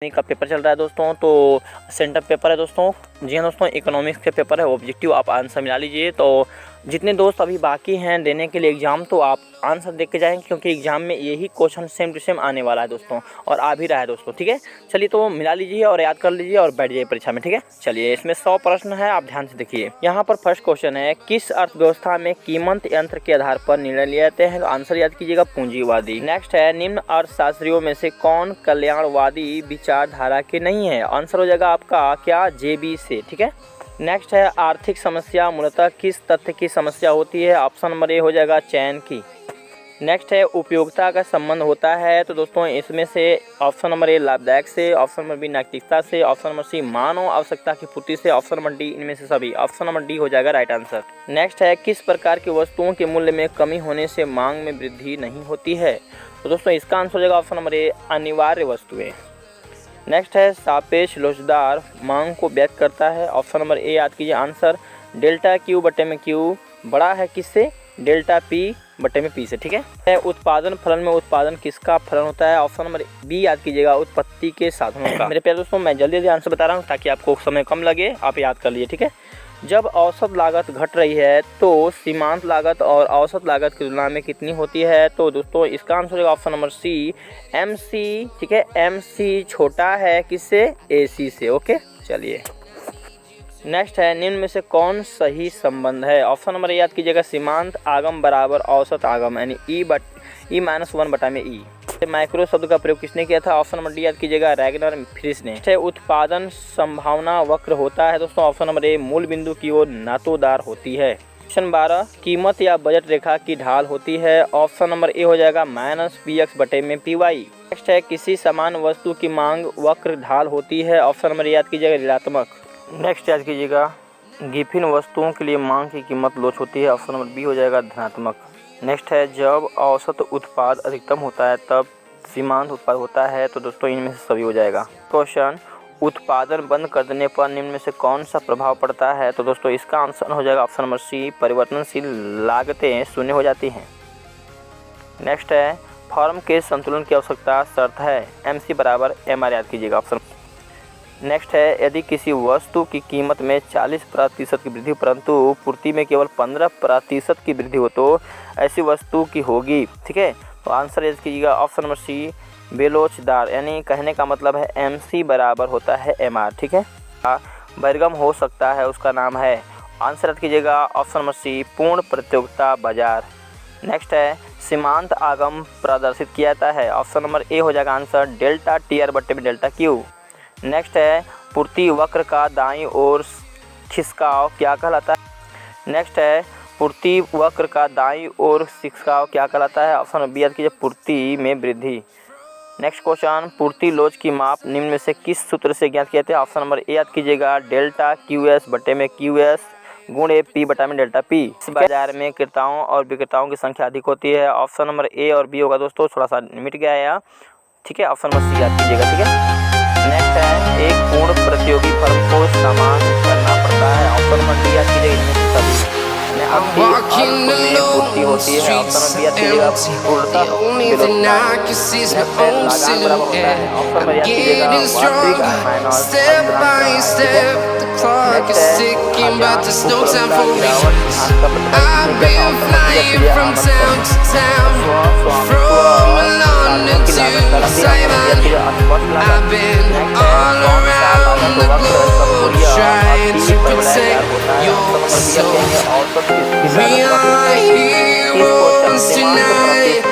का पेपर चल रहा है दोस्तों। तो सेंटर पेपर है दोस्तों। जी हाँ दोस्तों, इकोनॉमिक्स के पेपर है, ऑब्जेक्टिव आप आंसर मिला लीजिए। तो जितने दोस्त अभी बाकी हैं देने के लिए एग्ज़ाम, तो आप आंसर देख के जाएंगे, क्योंकि एग्ज़ाम में यही क्वेश्चन सेम टू सेम आने वाला है दोस्तों, और आ भी रहा है दोस्तों। ठीक है, चलिए तो मिला लीजिए और याद कर लीजिए और बैठ जाइए परीक्षा में। ठीक है, चलिए इसमें 100 प्रश्न है, आप ध्यान से देखिए। यहाँ पर फर्स्ट क्वेश्चन है, किस अर्थव्यवस्था में कीमत यंत्र के आधार पर निर्णय लिए जाते हैं? तो आंसर याद कीजिएगा, पूंजीवादी। नेक्स्ट है, निम्न अर्थशास्त्रियों में से कौन कल्याणवादी विचारधारा के नहीं है? आंसर हो जाएगा आपका क्या, जेबी से। ठीक है, नेक्स्ट है, आर्थिक समस्या मूलतः किस तथ्य की समस्या होती है? ऑप्शन नंबर ए हो जाएगा, चयन की। नेक्स्ट है, उपयोगिता का संबंध होता है? तो दोस्तों इसमें से ऑप्शन नंबर ए लाभदायक से, ऑप्शन नंबर बी नैतिकता से, ऑप्शन नंबर सी मानव आवश्यकता की पूर्ति से, ऑप्शन नंबर डी इनमें से सभी। ऑप्शन नंबर डी हो जाएगा राइट आंसर। नेक्स्ट है, किस प्रकार की वस्तुओं के मूल्य में कमी होने से मांग में वृद्धि नहीं होती है? तो दोस्तों इसका आंसर हो जाएगा ऑप्शन नंबर ए, अनिवार्य वस्तुएं। नेक्स्ट है, सापेक्ष लोचदार मांग को व्यक्त करता है? ऑप्शन नंबर ए याद कीजिए आंसर, डेल्टा क्यू बटे में क्यू बड़ा है किससे? डेल्टा पी बटे में पी से। ठीक है, उत्पादन फलन में उत्पादन किसका फलन होता है? ऑप्शन नंबर बी याद कीजिएगा, उत्पत्ति के साधनों का। मेरे प्यारे दोस्तों, मैं जल्दी जल्दी आंसर बता रहा हूँ ताकि आपको समय कम लगे, आप याद कर लीजिए। ठीक है, जब औसत लागत घट रही है तो सीमांत लागत और औसत लागत की तुलना में कितनी होती है? तो दोस्तों इसका आंसर होगा option number C, M C. ठीक है, एम सी छोटा है किससे? ए सी से। ओके, चलिए नेक्स्ट है, निम्न में से कौन सही संबंध है? ऑप्शन नंबर याद कीजिएगा, सीमांत आगम बराबर औसत आगम, यानी E-1 बटा में ई। माइक्रो शब्द का प्रयोग किसने किया था? ऑप्शन नंबर डी याद कीजिएगा, रैगनर फ्रिश ने। उत्पादन संभावना वक्र होता है दोस्तों? ऑप्शन नंबर ए, मूल बिंदु की ओर नातोदार होती है। क्वेश्चन 12, कीमत या बजट रेखा की ढाल होती है? ऑप्शन नंबर ए हो जाएगा -px बटे में py। नेक्स्ट है, किसी समान वस्तु की मांग वक्र ढाल होती है? ऑप्शन नंबर याद कीजिएगा, ऋणात्मक। नेक्स्ट याद कीजिएगा, गिफिन वस्तुओं के लिए मांग की कीमत लोच होती है? ऑप्शन नंबर बी हो जाएगा, धनात्मक। नेक्स्ट है, जब औसत उत्पाद अधिकतम होता है तब सीमांत उत्पाद होता है? तो दोस्तों इनमें से सभी हो जाएगा। क्वेश्चन, उत्पादन बंद कर देने पर निम्न में से कौन सा प्रभाव पड़ता है? तो दोस्तों इसका आंसर हो जाएगा ऑप्शन नंबर सी, परिवर्तनशील लागतें शून्य हो जाती हैं। नेक्स्ट है, फर्म के संतुलन की आवश्यकता शर्त है? MC बराबर MR याद कीजिएगा, ऑप्शन। नेक्स्ट है, यदि किसी वस्तु की कीमत में 40% की वृद्धि परंतु पूर्ति में केवल 15% की वृद्धि हो तो ऐसी वस्तु की होगी? ठीक है, तो आंसर याद कीजिएगा ऑप्शन नंबर सी, बेलोचदार। यानी कहने का मतलब है MC बराबर होता है MR। ठीक है, बहिर्गम हो सकता है, उसका नाम है, आंसर याद कीजिएगा ऑप्शन नंबर सी, पूर्ण प्रतियोगिता बाजार। नेक्स्ट है, सीमांत आगम प्रदर्शित किया जाता है? ऑप्शन नंबर ए हो जाएगा आंसर, डेल्टा TR बटे में डेल्टा Q। नेक्स्ट है, पूर्ति वक्र का दाईं ओर खिसकाव क्या कहलाता है? नेक्स्ट है, पूर्ति वक्र का दाईं ओर खिसकाव क्या कहलाता है? ऑप्शन नंबर बी याद कीजिए, पूर्ति में वृद्धि। नेक्स्ट क्वेश्चन, पूर्ति लोच की माप निम्न में से किस सूत्र से ज्ञात किए थे? ऑप्शन नंबर ए याद कीजिएगा, डेल्टा QS बटे में QS गुणे P बटा में डेल्टा P। इस बाजार में क्रेताओं और विक्रेताओं की संख्या अधिक होती है? ऑप्शन नंबर ए और बी होगा दोस्तों, थोड़ा सा मिट गया है। ठीक है, ऑप्शन नंबर सी याद कीजिएगा। ठीक है, नेक्स्ट है, एक पूर्ण प्रतियोगी फर्म को समान करना पड़ता है? ऑप्शन नंबर डी याद कीजिएगा, इनमें से सभी। पूर्ति होती है? ऑप्शन नंबर याद कीजिएगा, पूर्णतः लगान बराबर होता है? ऑप्शन नंबर याद कीजिएगा, वास्तविक minus I've been all around the globe trying to protect your soul. We are heroes tonight.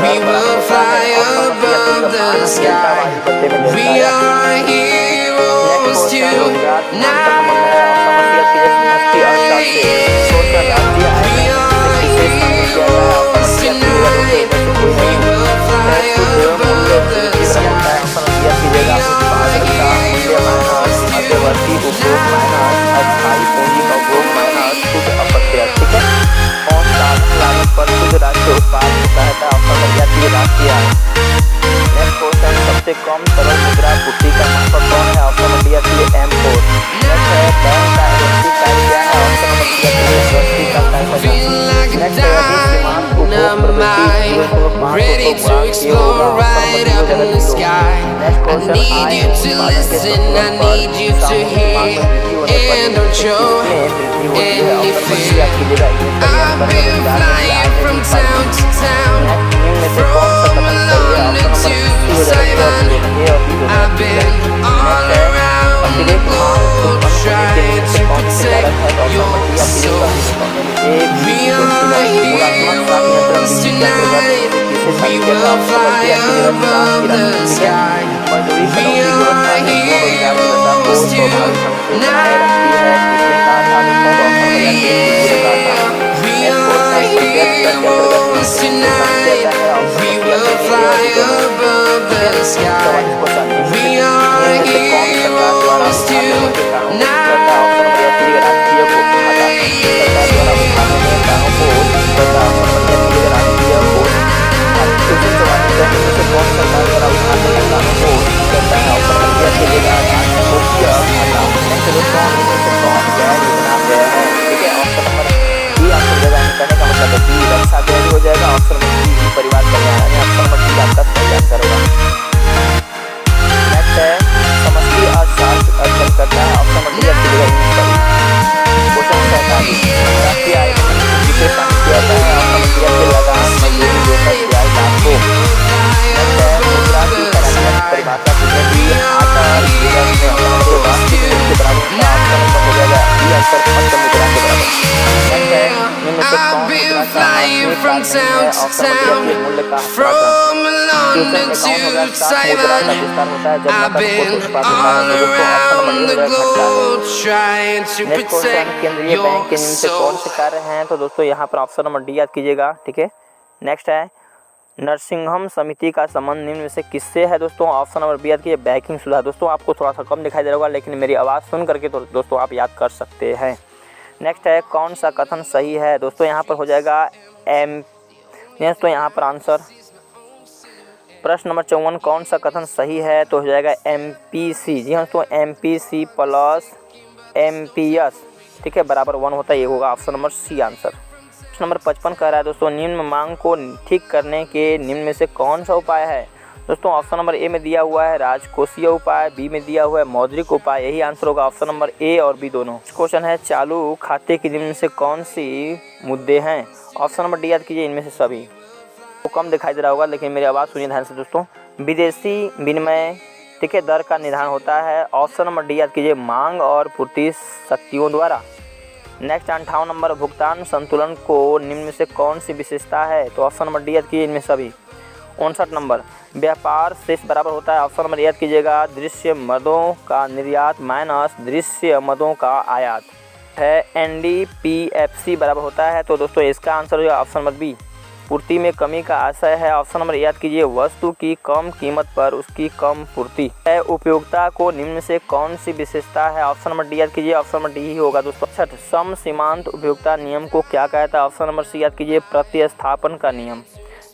We will fly above the sky. We are heroes tonight. We are heroes tonight. We will fly above the sky. सबसे कम तरल मुद्रा पूर्ति का मापक कौन है? Option number याद कीजिए, M4। नेक्स्ट है, बैंक का इक्विटी टाइप क्या है? ऑप्शन नंबर याद कीजिए, इक्विटी का टाइप है। नेक्स्ट है, सीमांत उपभोग प्रवृत्ति 0.5 ready to explore right up in the sky. I need you to listen, I need you to hear, and don't show any fear. I've been flying from town to town, from London to Taiwan. I've been all around the globe trying to protect your soul. We are heroes tonight. We will fly above the sky. We are heroes tonight. We are heroes tonight. We will fly above the sky. We are heroes हो जाएगा। Option number परिवार कल्याण, option number D आपका सही answer होगा। Next है समष्टि अर्थशास्त्र अध्ययन करता है, ऑप्शन नंबर डी आपकी जगह क्वेश्चन 47 राष्ट्रीय आय विशेष किया जाता है, ऑप्शन नंबर डी आपके लगान मजदूरी वेतन ब्याज लाभ को। नेक्स्ट है मुद्रा की परिभाषा कितने दी आकार विवरण में अपने वास्तविक मूल्य के बराबर होता है, ऑप्शन नंबर हो जाएगा डी आंसर पंचम मुद्रा के बराबर। नेक्स्ट है I've been flying from town to town, from London to Taiwan. I've been all around the globe trying to protect your soul. कौन से कार्य हैं, तो दोस्तों यहाँ पर ऑप्शन नंबर डी याद कीजिएगा, ठीक है। नेक्स्ट है नरसिंहम समिति का संबंध निम्न में से किससे है, दोस्तों ऑप्शन नंबर बी याद कीजिए बैंकिंग सुधार। दोस्तों आपको थोड़ा सा कम दिखाई दे रहा होगा, लेकिन मेरी आवाज़ सुन करके तो दोस्तों आप याद कर सकते हैं। नेक्स्ट है कौन सा कथन सही है, दोस्तों यहाँ पर हो जाएगा दोस्तों यहाँ पर आंसर प्रश्न नंबर 54 कौन सा कथन सही है, तो हो जाएगा MPC। जी हाँ दोस्तों MPC प्लस MPS, ठीक है, बराबर 1 होता है, ये होगा ऑप्शन नंबर सी आंसर। प्रश्न नंबर 55 कह रहा है दोस्तों निम्न मांग को ठीक करने के निम्न में से कौन सा उपाय है, दोस्तों ऑप्शन नंबर ए में दिया हुआ है राजकोषीय उपाय, बी में दिया हुआ है मौद्रिक उपाय, यही आंसर होगा ऑप्शन नंबर ए और बी दोनों। क्वेश्चन है चालू खाते के निम्न में से कौन सी मुद्दे हैं, ऑप्शन नंबर डी याद कीजिए इनमें से सभी। तो कम दिखाई दे रहा होगा, लेकिन मेरी आवाज़ सुनिए ध्यान से दोस्तों। विदेशी विनिमय, ठीक है, दर का निर्धारण होता है, ऑप्शन नंबर डी याद कीजिए मांग और पूर्ति शक्तियों द्वारा। नेक्स्ट 58 नंबर भुगतान संतुलन को निम्न में से कौन सी विशेषता है, तो ऑप्शन नंबर डी याद कीजिए इनमें सभी। 59 नंबर व्यापार शेष बराबर होता है, ऑप्शन नंबर याद कीजिएगा दृश्य मदों का निर्यात माइनस दृश्य मदों का आयात है। NDPFC बराबर होता है, तो दोस्तों इसका आंसर होगा ऑप्शन नंबर बी पूर्ति में कमी का आशय है, ऑप्शन नंबर याद कीजिए वस्तु की कम कीमत पर उसकी कम पूर्ति है। उपयोगिता को निम्न में से कौन सी विशेषता है, ऑप्शन नंबर डी याद कीजिए ऑप्शन नंबर डी ही होगा दोस्तों। 6 सम सीमांत उपयोगिता नियम को क्या कहता है, ऑप्शन नंबर सी याद कीजिए प्रतिस्थापन का नियम।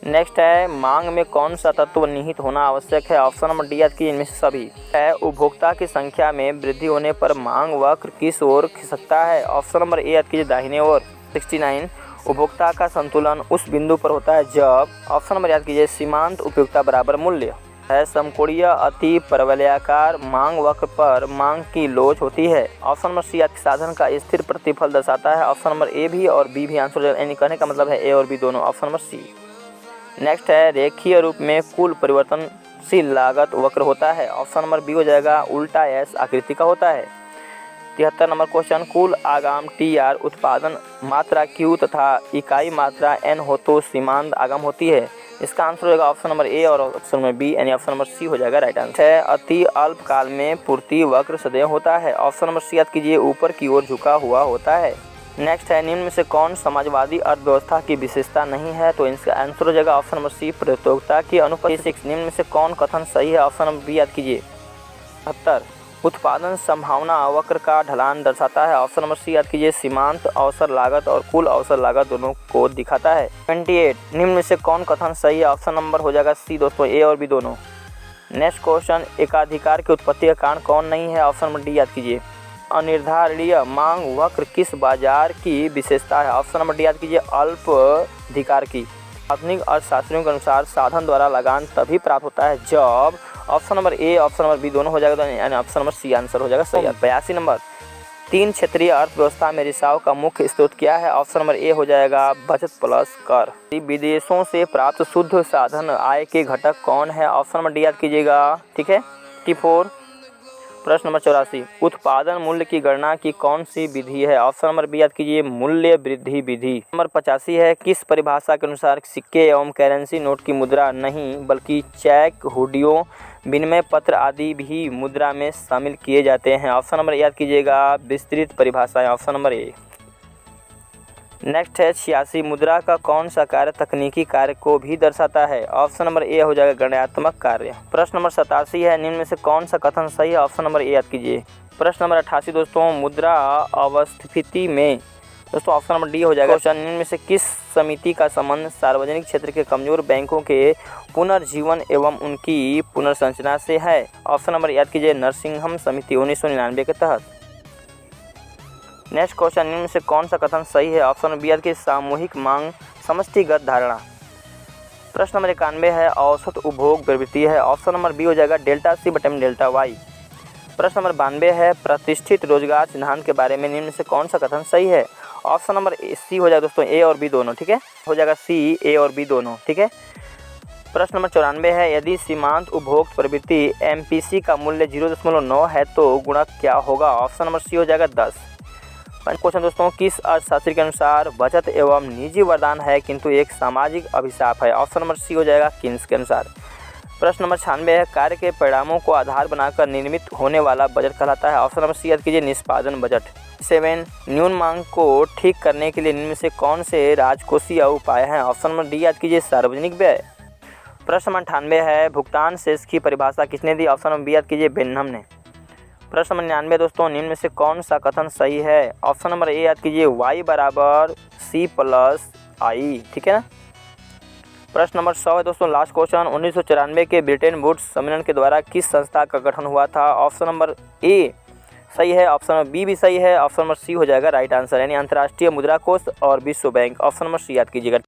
नेक्स्ट है मांग में कौन सा तत्व निहित होना आवश्यक है, ऑप्शन नंबर डी याद कीजिए इनमें से सभी है। उपभोक्ता की संख्या में वृद्धि होने पर मांग वक्र किस ओर खिसकता है, ऑप्शन नंबर ए याद कीजिए दाहिने ओर। 69 उपभोक्ता का संतुलन उस बिंदु पर होता है जब, ऑप्शन नंबर याद कीजिए सीमांत उपयोगिता बराबर मूल्य है। समकोणीय अति परवलयाकार मांग वक्र पर मांग की लोच होती है, ऑप्शन नंबर सी याद साधन का स्थिर प्रतिफल दर्शाता है, ऑप्शन नंबर ए भी और बी भी आंसर, यानी कहने का मतलब है ए और बी दोनों, ऑप्शन नंबर सी। नेक्स्ट है रेखीय रूप में कुल परिवर्तनशील लागत वक्र होता है, ऑप्शन नंबर बी हो जाएगा उल्टा एस आकृति का होता है। 73 नंबर क्वेश्चन कुल आगाम TR उत्पादन मात्रा Q तथा इकाई मात्रा N हो तो सीमांत आगम होती है, इसका आंसर होगा ऑप्शन नंबर ए और ऑप्शन नंबर बी, यानी ऑप्शन नंबर सी हो जाएगा राइट आंसर। है अति अल्प काल में पूर्ति वक्र सदैव होता है, ऑप्शन नंबर सी याद कीजिए ऊपर की ओर झुका हुआ होता है। नेक्स्ट है निम्न में से कौन समाजवादी अर्थव्यवस्था की विशेषता नहीं है, तो इसका आंसर हो जाएगा ऑप्शन नंबर सी प्रतियोगिता की अनुपस्थिति। निम्न में से कौन कथन सही है, ऑप्शन नंबर बी याद कीजिए। 78 उत्पादन संभावना वक्र का ढलान दर्शाता है, ऑप्शन नंबर सी याद कीजिए सीमांत अवसर लागत और कुल अवसर लागत दोनों को दिखाता है। 28 निम्न में से कौन कथन सही है, ऑप्शन नंबर हो जाएगा सी दोस्तों, ए और बी दोनों। नेक्स्ट क्वेश्चन एकाधिकार की उत्पत्ति का कारण कौन नहीं है, ऑप्शन नंबर डी याद कीजिए। अनिर्धारणीय मांग वक्र किस बाजार की विशेषता है, ऑप्शन नंबर डी याद कीजिए अल्प अधिकार की। आधुनिक अर्थशास्त्रियों के अनुसार साधन द्वारा लगान तभी प्राप्त होता है जब, option number A, option number B दोनों हो जाएगा, तो यानी ऑप्शन नंबर सी आंसर हो जाएगा सही। 82 नंबर, 3 क्षेत्रीय अर्थव्यवस्था में रिसाव का मुख्य स्रोत क्या है? ऑप्शन नंबर ए हो जाएगा बचत प्लस कर। विदेशों से प्राप्त शुद्ध साधन आय के घटक कौन है? ऑप्शन नंबर डी याद कीजिएगा, ठीक है। 84 प्रश्न नंबर 84, उत्पादन मूल्य की गणना की कौन सी विधि है? ऑप्शन नंबर बी याद कीजिए, मूल्य वृद्धि विधि। नंबर 85 है, किस परिभाषा के अनुसार सिक्के एवं करेंसी नोट की मुद्रा नहीं बल्कि चेक, हुडियों, विनिमय पत्र आदि भी मुद्रा में शामिल किए जाते हैं? ऑप्शन नंबर याद कीजिएगा, विस्तृत परिभाषा है, ऑप्शन नंबर ए। नेक्स्ट है 86, मुद्रा का कौन सा कार्य तकनीकी कार्य को भी दर्शाता है? ऑप्शन नंबर ए हो जाएगा, गणनात्मक कार्य। प्रश्न नंबर 87 है, निम्न में से कौन सा कथन सही है? ऑप्शन नंबर ए याद कीजिए। प्रश्न नंबर 88 दोस्तों, मुद्रा अवस्थिति में दोस्तों ऑप्शन नंबर डी हो जाएगा। क्वेश्चन, निम्न में से किस समिति का संबंध सार्वजनिक क्षेत्र के कमजोर बैंकों के पुनर्जीवन एवं उनकी पुनर्संरचना से है? ऑप्शन नंबर याद कीजिए, नरसिंहम समिति 1999 के तहत। नेक्स्ट क्वेश्चन, निम्न में से कौन सा कथन सही है? ऑप्शन नंबर बी याद कीजिए, सामूहिक मांग समष्टिगत धारणा। प्रश्न नंबर 91 है, औसत उपभोग प्रवृत्ति है? ऑप्शन नंबर बी हो जाएगा, डेल्टा सी बटे डेल्टा वाई। प्रश्न नंबर 92 है, प्रतिष्ठित रोजगार सिद्धांत के बारे में निम्न में से कौन सा कथन सही है? ऑप्शन नंबर सी हो जाएगा दोस्तों, ए और बी दोनों, ठीक है, हो जाएगा सी, ए और बी दोनों, ठीक है। प्रश्न नंबर 94 है, यदि सीमांत उपभोग प्रवृत्ति एमपीसी का मूल्य 0.9 है तो गुणक क्या होगा? ऑप्शन नंबर सी हो जाएगा 10। क्वेश्चन दोस्तों, किस अर्थशास्त्री के अनुसार बचत एवं निजी वरदान है किंतु एक सामाजिक अभिशाप है? ऑप्शन नंबर सी हो जाएगा, किन्स के अनुसार। प्रश्न नंबर 96 है, कार्य के परिणामों को आधार बनाकर निर्मित होने वाला बजट कहलाता है? ऑप्शन नंबर सी याद कीजिए, निष्पादन बजट। 7, न्यून मांग को ठीक करने के लिए निम्न में से कौन से राजकोषीय उपाय हैं? ऑप्शन नंबर डी याद कीजिए, सार्वजनिक व्यय। प्रश्न नंबर 98 है, भुगतान शेष की परिभाषा किसने दी? ऑप्शन नंबर बी याद कीजिए, बेनहम ने। प्रश्न नंबर 99 दोस्तों, निम्न में से कौन सा कथन सही है? ऑप्शन नंबर ए याद कीजिए, y बराबर सी प्लस आई, ठीक है ना। प्रश्न नंबर 100 है दोस्तों, लास्ट क्वेश्चन, 1994 के ब्रिटेन वुड्स सम्मेलन के द्वारा किस संस्था का गठन हुआ था? ऑप्शन नंबर ए सही है, ऑप्शन नंबर बी भी सही है, ऑप्शन नंबर सी हो जाएगा राइट आंसर, यानी अंतर्राष्ट्रीय मुद्रा कोष और विश्व बैंक। ऑप्शन नंबर सी याद कीजिएगा।